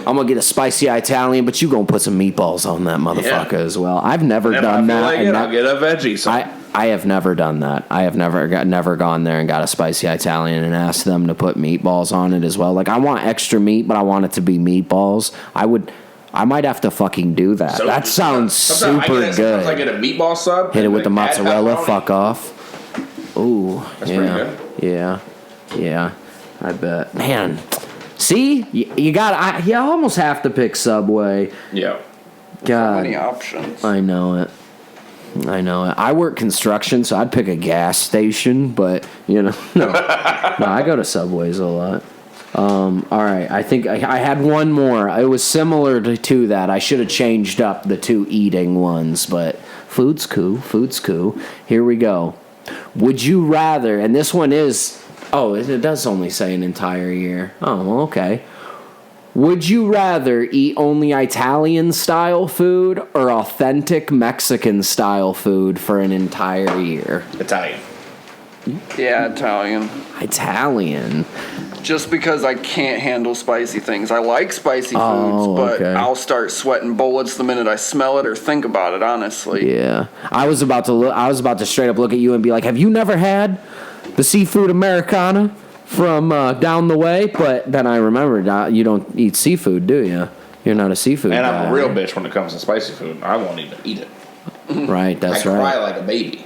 I'm gonna get a spicy Italian, but you gonna put some meatballs on that motherfucker as well. I've never And if done I feel that. like and it, that I'll get a veggie. So. I have never done that. I have never gone there and got a spicy Italian and asked them to put meatballs on it as well. Like I want extra meat, but I want it to be meatballs. I might have to fucking do that. So that sounds sometimes super Sometimes I good. get a meatball sub. Hit it and, with the like, add mozzarella. pepperoni. Fuck off. Ooh, That's yeah, pretty yeah. I bet. Man, see, you got. You almost have to pick Subway. Yeah. God, Many options. I know it. I work construction, so I'd pick a gas station, but no, I go to Subways a lot. All right, I think I had one more. It was similar to that. I should have changed up the 2 eating ones, but food's cool. Here we go. Would you rather, and this one is, it does only say an entire year. Oh, well, okay. Would you rather eat only Italian-style food or authentic Mexican-style food for an entire year? Italian. Yeah, Italian. Italian. Just because I can't handle spicy things. I like spicy foods, Oh, but okay. I'll start sweating bullets the minute I smell it or think about it, honestly. Yeah. I was about to straight up look at you and be like, have you never had the seafood Americana from down the way? But then I remembered, you don't eat seafood, do you? You're not a seafood And guy. I'm a real bitch when it comes to spicy food. I won't even eat it. Right, that's I cry right. like a baby.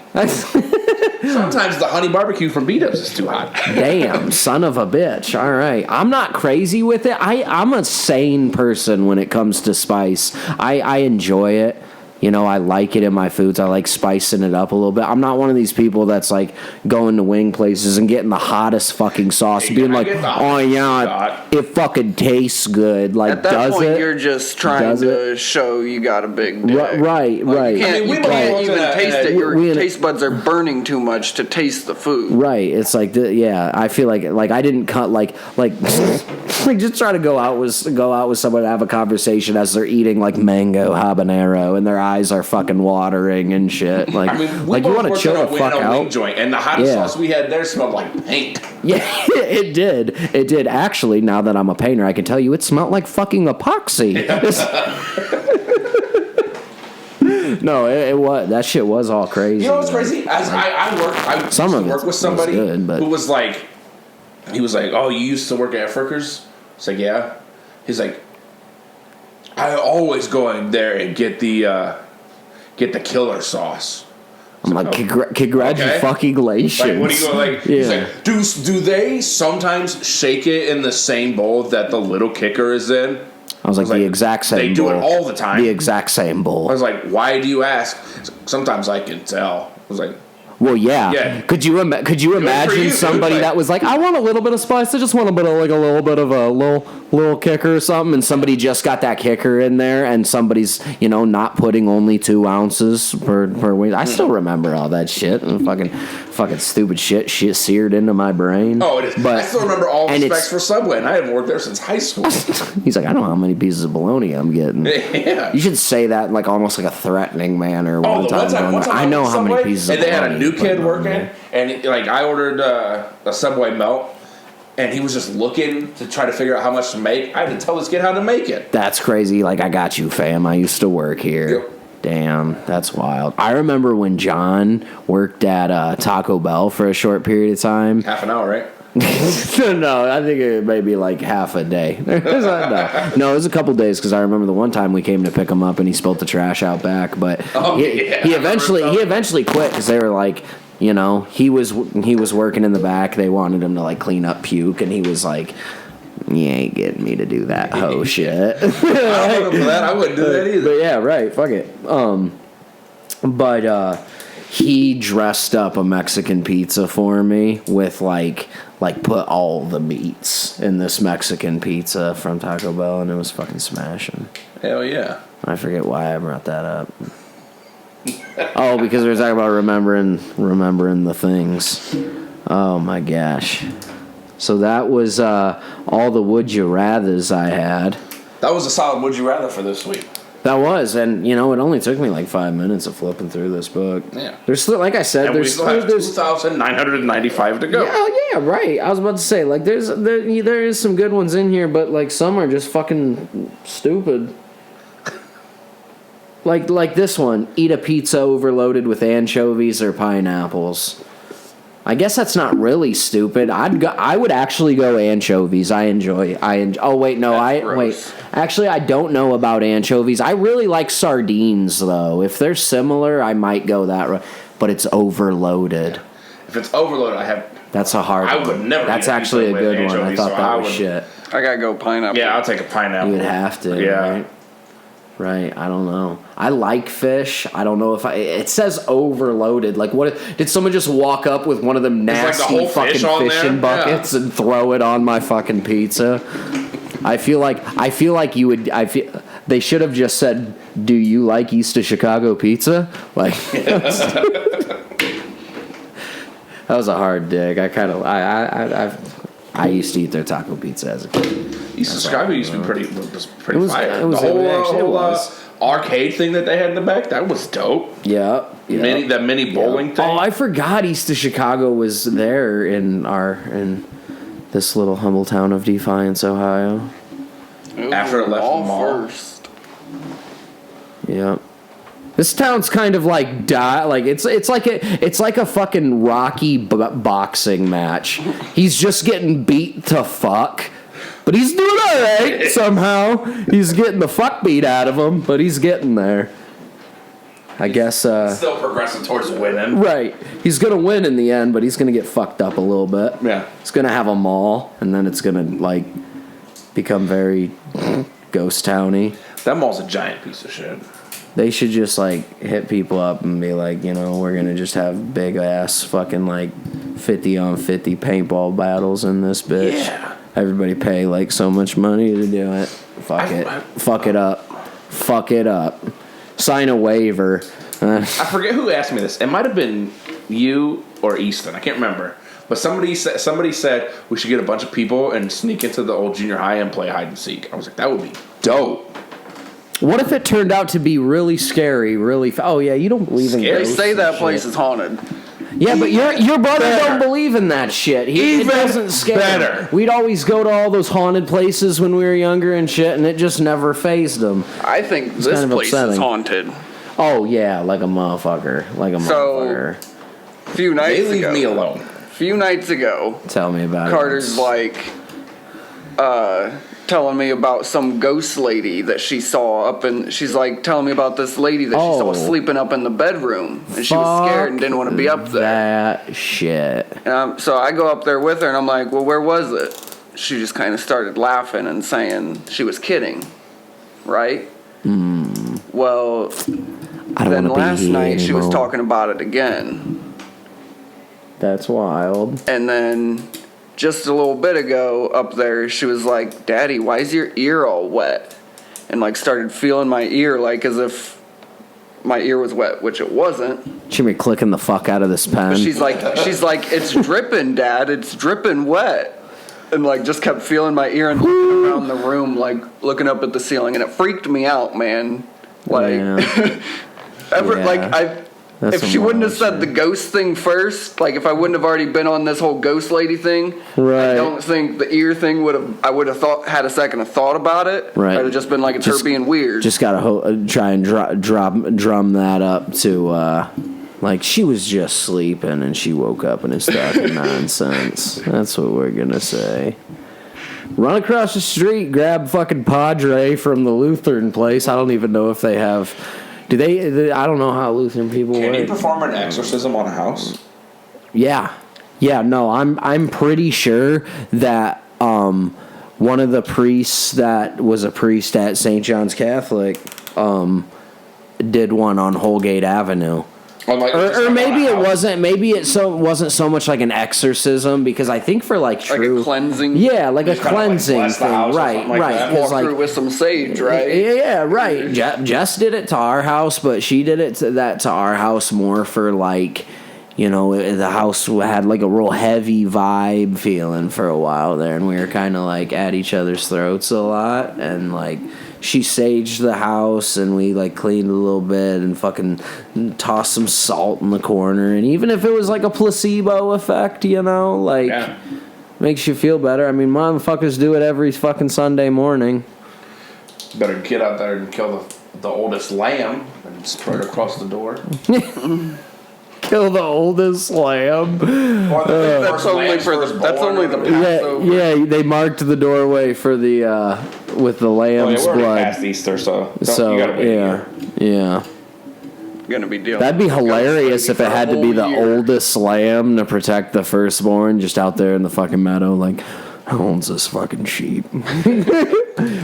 Sometimes the honey barbecue from B-Dubs is too hot. Damn, son of a bitch. All right. I'm not crazy with it. I'm a sane person when it comes to spice. I enjoy it. I like it in my foods. I like spicing it up a little bit. I'm not one of these people that's like going to wing places and getting the hottest fucking sauce, Hey, being I like, get the oh hottest yeah, shot." it fucking tastes good. Like, At that does point, it? you're just trying Does to show you got a big dick. Right. You can't, we you both can't looked even at taste it. it. Your We- taste buds are burning too much to taste the food. Right, it's like I feel like I didn't cut like just try to go out with someone and have a conversation as they're eating like mango habanero and their eyes are fucking watering and shit. Like, I mean, we like you both want to worked chill at the a fuck wing out. joint, and the hottest Yeah. sauce we had there smelled like paint. Yeah, it did. Actually, now that I'm a painter, I can tell you it smelled like fucking epoxy. No, it was, that shit was all crazy. You know what's man. crazy? As I Some used of to work it with somebody was good, but- who was like, he was like, "Oh, you used to work at Frickers?" It's like, "Yeah." He's like, "I always go in there and get the killer sauce." I'm like, congratulations. Like, what do you go like? Yeah. He's like, do they sometimes shake it in the same bowl that the little kicker is in? I was like, the exact same They do bowl. it all the time. The exact same bowl. I was like, why do you ask? Sometimes I can tell. I was like, Well, yeah. Yeah. Could you imagine you. somebody Like- that was like, I want a little bit of spice. I just want a little bit of a little kicker or something, and somebody just got that kicker in there, and somebody's not putting only 2 ounces per wing. I still remember all that shit and fucking stupid shit seared into my brain. oh, it is. But I still remember all the and specs it's- for Subway, and I haven't worked there since high school. He's like, I know how many pieces of bologna I'm getting. Yeah. You should say that in like almost like a threatening manner. Oh, one time I know how many Subway, pieces and of they had a bologna new you're kid putting on working, there. and like I ordered a Subway melt, and he was just looking to try to figure out how much to make. I had to tell this kid how to make it. That's crazy. Like, I got you, fam. I used to work here. Yep. Damn, that's wild. I remember when John worked at Taco Bell for a short period of time. Half an hour, right? No, I think it may be like half a day. No, it was a couple days because I remember the one time we came to pick him up and he spilled the trash out back. But Oh, he yeah. eventually quit because they were like, he was working in the back. They wanted him to like clean up puke, and he was like, "You ain't getting me to do that hoe shit." I don't know for that. I wouldn't do that either. But yeah, right. Fuck it. But he dressed up a Mexican pizza for me with like like put all the meats in this Mexican pizza from Taco Bell, and it was fucking smashing. Hell yeah. I forget why I brought that up. Oh, because we were talking about remembering the things. Oh my gosh. So that was all the would you rathers I had. That was a solid would you rather for this week. That was, and it only took me like 5 minutes of flipping through this book. Yeah. There's still, like I said, and we still have 2,995 to go. Yeah, right. I was about to say, like, there is some good ones in here, but like some are just fucking stupid. Like this one, eat a pizza overloaded with anchovies or pineapples. I guess that's not really stupid. I would actually go anchovies. Oh wait, no, Actually, I don't know about anchovies. I really like sardines though. If they're similar, I might go that route. But it's overloaded. If it's overloaded, That's a hard one. I would never. That's actually a good one. I thought that was shit. I gotta go pineapple. Yeah, I'll take a pineapple. You would have to. Yeah. Right, I don't know. I like fish. I don't know if it says overloaded. Like, what did someone just walk up with one of them nasty fucking fishing buckets and throw it on my fucking pizza? I feel like you would. They should have just said, "Do you like East of Chicago pizza?" Like, that was a hard dig. I used to eat their taco pizza as a kid. East of Chicago used to be pretty fire. The whole arcade thing that they had in the back, that was dope. Yeah. That mini bowling thing. Oh, I forgot East of Chicago was there in this little humble town of Defiance, Ohio. After it left the mall. First. Yeah. This town's kind of like it's like a fucking Rocky boxing match. He's just getting beat to fuck, but he's doing all right somehow. He's getting the fuck beat out of him, but he's getting there. I guess. Still progressing towards winning. Right. He's gonna win in the end, but he's gonna get fucked up a little bit. Yeah. He's gonna have a mall, and then it's gonna like become very ghost towny. That mall's a giant piece of shit. They should just like hit people up and be like, we're gonna just have big ass fucking like 50-on-50 paintball battles in this bitch. Yeah. Everybody pay like so much money to do it. Fuck it up. Sign a waiver. I forget who asked me this. It might have been you or Easton. I can't remember. But somebody said we should get a bunch of people and sneak into the old junior high and play hide and seek. I was like, that would be dope. What if it turned out to be really scary, oh yeah, you don't believe in ghosts. They say that place is haunted. Yeah, but your brother don't believe in that shit. It doesn't scare him. We'd always go to all those haunted places when we were younger and shit, and it just never fazed him. I think this kind of place is haunted. Oh yeah, like a motherfucker. Few nights ago. They leave me alone. Few nights ago. Tell me about Carter's telling me about some ghost lady that she saw she's like telling me about this lady that she saw sleeping up in the bedroom, and she was scared and didn't want to be up there. That shit. So I go up there with her and I'm like, well, where was it? She just kind of started laughing and saying she was kidding, right? Well, then last night she was talking about it again. That's wild. And then just a little bit ago up there, she was like, Daddy, why is your ear all wet? And like started feeling my ear like as if my ear was wet, which it wasn't. She be clicking the fuck out of this pen. But she's like, it's dripping, Dad. It's dripping wet. And like just kept feeling my ear and looking around the room, like looking up at the ceiling. And it freaked me out, man. Like, if she wouldn't have said the ghost thing first, like if I wouldn't have already been on this whole ghost lady thing, I don't think the ear thing I would have had a second of thought about it. Right. I'd have just been like, it's her being weird. Just gotta try and drum that up to, like she was just sleeping and she woke up and it's talking nonsense. That's what we're gonna say. Run across the street, grab fucking Padre from the Lutheran place. I don't even know if they have... I don't know how Lutheran people work. Can you perform an exorcism on a house? Yeah. No, I'm pretty sure that one of the priests that was a priest at St. John's Catholic did one on Holgate Avenue. Or maybe it wasn't. Maybe it wasn't so much like an exorcism, because I think for like true like a cleansing. Yeah, like a cleansing thing. Right. Walk through with some sage, right? Yeah, right. Jess did it to our house, but she did it to our house more for like, the house had like a real heavy vibe feeling for a while there, and we were kind of like at each other's throats a lot, and like she saged the house, and we like cleaned a little bit and fucking tossed some salt in the corner, and even if it was like a placebo effect, makes you feel better. I mean, motherfuckers do it every fucking Sunday morning. Better get out there and kill the oldest lamb and spread it across the door. Kill the oldest lamb. That's only the Passover. Yeah, they marked the doorway for the with the lamb's we're blood. Past Easter, so you gotta wait yeah. Gonna be dealing. That'd be hilarious if it had to be the oldest lamb to protect the firstborn, just out there in the fucking meadow. Like, who owns this fucking sheep?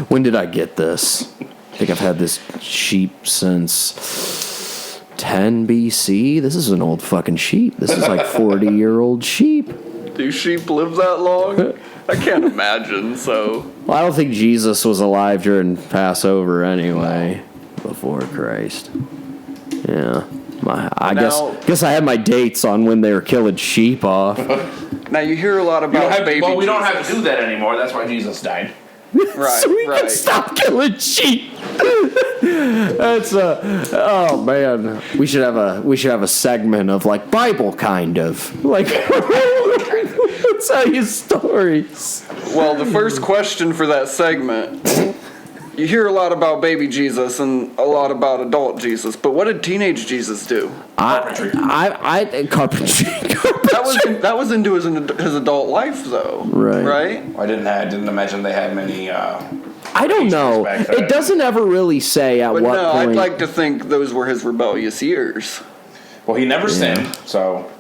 When did I get this? I think I've had this sheep since 10 BC. This is an old fucking sheep. This is like 40-year-old sheep. Do sheep live that long? I can't imagine, so. Well, I don't think Jesus was alive during Passover anyway, before Christ. Yeah. I guess I had my dates on when they were killing sheep off. Now you hear a lot about baby we don't Jesus. have to do that anymore. That's why Jesus died. Right, so we can stop killing sheep. That's oh man, we should have a segment of like Bible kind of like let's tell you stories. Well, the first question for that segment, you hear a lot about baby Jesus and a lot about adult Jesus, but what did teenage Jesus do? Carpentry. Carpentry. That was into his adult life though. Right? I didn't imagine they had many I don't know. It doesn't ever really say at what point. I'd like to think those were his rebellious years. Well, he never sinned, so.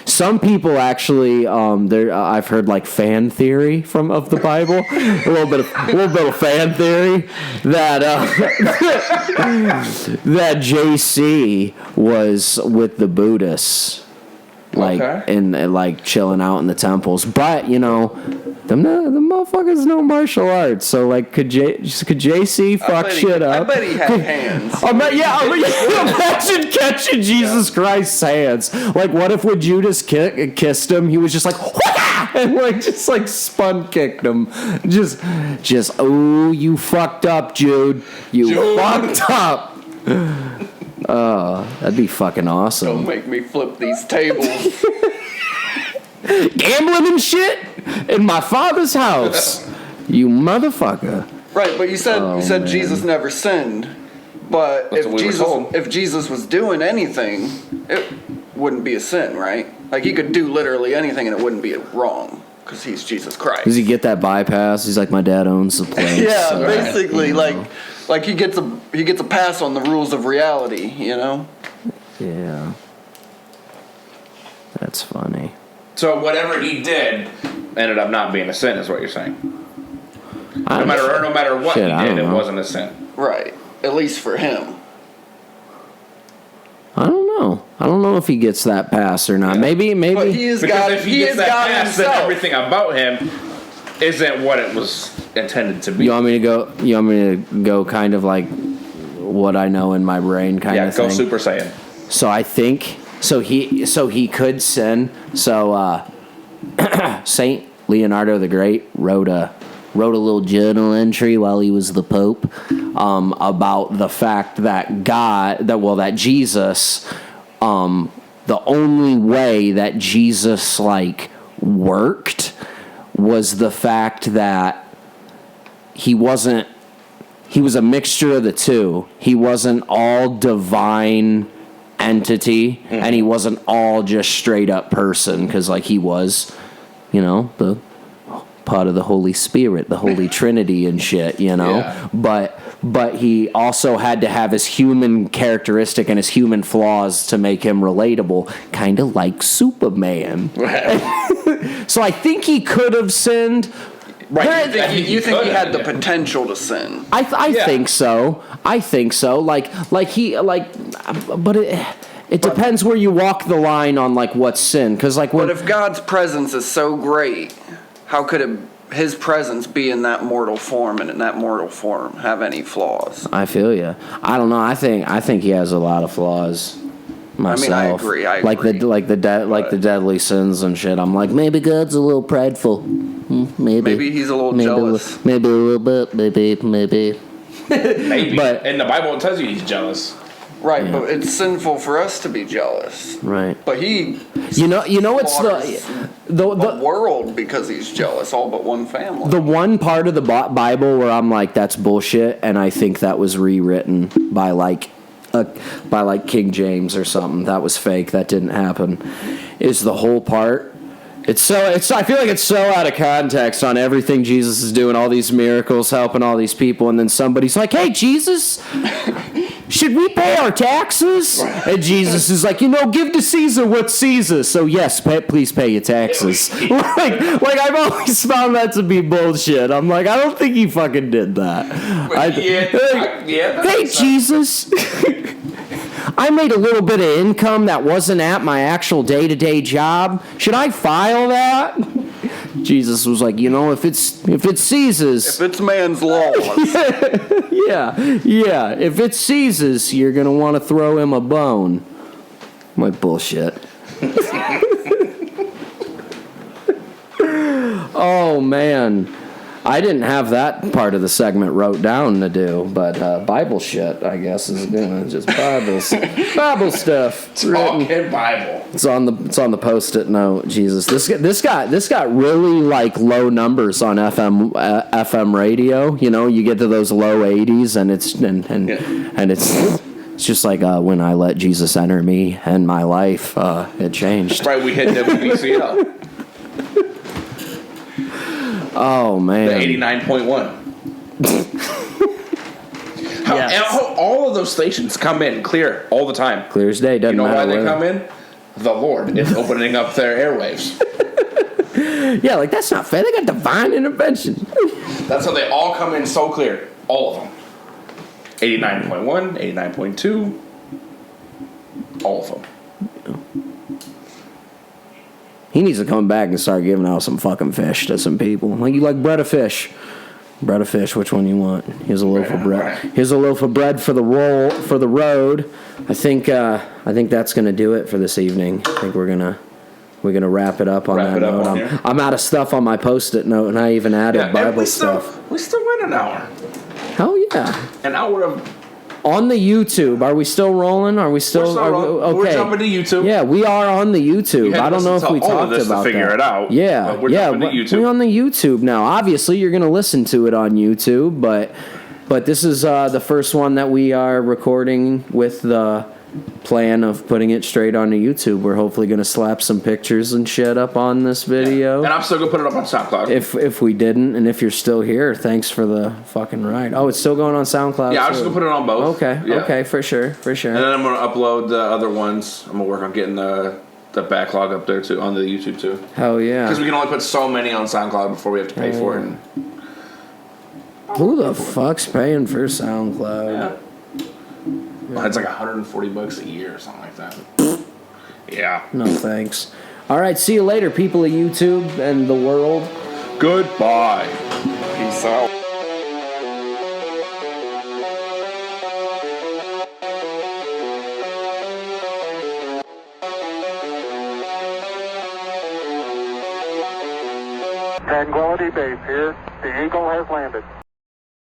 Some people actually, I've heard like fan theory of the Bible, a little bit of fan theory that that JC was with the Buddhists, like and like chilling out in the temples. But the motherfuckers know martial arts, so like could JC fuck shit up? I bet he had hands. Imagine catching Jesus Christ's hands. Like, what if when Judas kissed him, he was just like, and like just like spun kicked him, just oh, you fucked up, Jude. You fucked up. That'd be fucking awesome. Don't make me flip these tables. Gambling and shit in my father's house, you motherfucker. Right, but you said Jesus never sinned. But if Jesus was doing anything, it wouldn't be a sin, right? Like he could do literally anything and it wouldn't be wrong because he's Jesus Christ. Does he get that bypass? He's like, my dad owns the place. Yeah, so, basically, like he gets a pass on the rules of reality, Yeah, that's funny. So whatever he did ended up not being a sin, is what you're saying. No matter what he did, it wasn't a sin. Right. At least for him. I don't know if he gets that pass or not. Yeah. Maybe. But he has got pass, then everything about him isn't what it was intended to be. You want me to go kind of like what I know in my brain kind of thing? Yeah, go Super Saiyan. So I think he could sin. So Saint Leonardo the Great wrote a little journal entry while he was the Pope about the fact that that Jesus, the only way that Jesus like worked was the fact that he was a mixture of the two. He wasn't all divine entity, and he wasn't all just straight up person, because like he was, the part of the Holy Spirit, the Holy Trinity and shit, Yeah. But he also had to have his human characteristic and his human flaws to make him relatable, kind of like Superman. So I think he could have sinned. Right. You think he had the potential to sin? I think so. But It depends where you walk the line on like what's sin, because like But if God's presence is so great, how could his presence be in that mortal form and in that mortal form have any flaws? I feel you. I don't know. I think he has a lot of flaws. Myself. I agree. Like the deadly sins and shit. I'm like, maybe God's a little prideful. Maybe he's a little jealous. Maybe a little bit. Maybe. But in the Bible it tells you he's jealous. Right, yeah. But it's sinful for us to be jealous. Right. But he, it's the world because he's jealous, all but one family. The one part of the Bible where I'm like, that's bullshit, and I think that was rewritten by like King James or something. That was fake. That didn't happen. Is the whole part. I feel like it's so out of context on everything Jesus is doing, all these miracles, helping all these people, and then somebody's like, "Hey, Jesus, should we pay our taxes?" And Jesus is like, give to Caesar what's Caesar. So yes, please pay your taxes. like I've always found that to be bullshit. I'm like, I don't think he fucking did that. Hey, Jesus. I made a little bit of income that wasn't at my actual day-to-day job. Should I file that? Jesus was like, if it's Caesar's, if it's man's law, yeah. If it's Caesar's, you're gonna want to throw him a bone. I'm like, bullshit. Oh man. I didn't have that part of the segment wrote down to do, but Bible shit, I guess, is just Bible stuff. It's talking Bible. It's on the Post-it note. Jesus, this got really like low numbers on FM radio. You get to those low 80s, and it's just like when I let Jesus enter me and my life, it changed. Right, we hit WBCL. Oh man, the 89.1. All of those stations come in clear all the time. Clear as day. Doesn't matter. Why they come in? The Lord is opening up their airwaves. Yeah, like that's not fair. They got divine intervention. That's how they all come in so clear. All of them. 89.1, 89.2. All of them. He needs to come back and start giving out some fucking fish to some people. Like, you like bread or fish? Bread or fish, which one you want? Here's a loaf of bread. Here's a loaf of bread for the road. I think that's gonna do it for this evening. I think we're gonna wrap it up on that note. I'm out of stuff on my Post-it note, and I even added Bible stuff. We still went an hour. Hell yeah! An hour of. On the YouTube, are we still rolling? Are we still? Okay. We're jumping to YouTube. Yeah, we are on the YouTube. I don't know if we talked about that. Figure it out. Yeah, we're jumping to YouTube. We're on the YouTube now. Obviously, you're going to listen to it on YouTube, but this is the first one that we are recording with the plan of putting it straight onto YouTube. We're hopefully going to slap some pictures and shit up on this video. Yeah. And I'm still going to put it up on SoundCloud. If we didn't, and if you're still here, thanks for the fucking ride. Oh, it's still going on SoundCloud? Yeah, I'm just going to put it on both. Okay, for sure. And then I'm going to upload the other ones. I'm going to work on getting the backlog up there too, on the YouTube too. Hell yeah. Because we can only put so many on SoundCloud before we have to pay for it. Who the fuck's paying for SoundCloud? Yeah. Well, it's like $140 a year or something like that. Yeah. No thanks. All right, see you later, people of YouTube and the world. Goodbye. Peace out. Tranquility Base here. The Eagle has landed.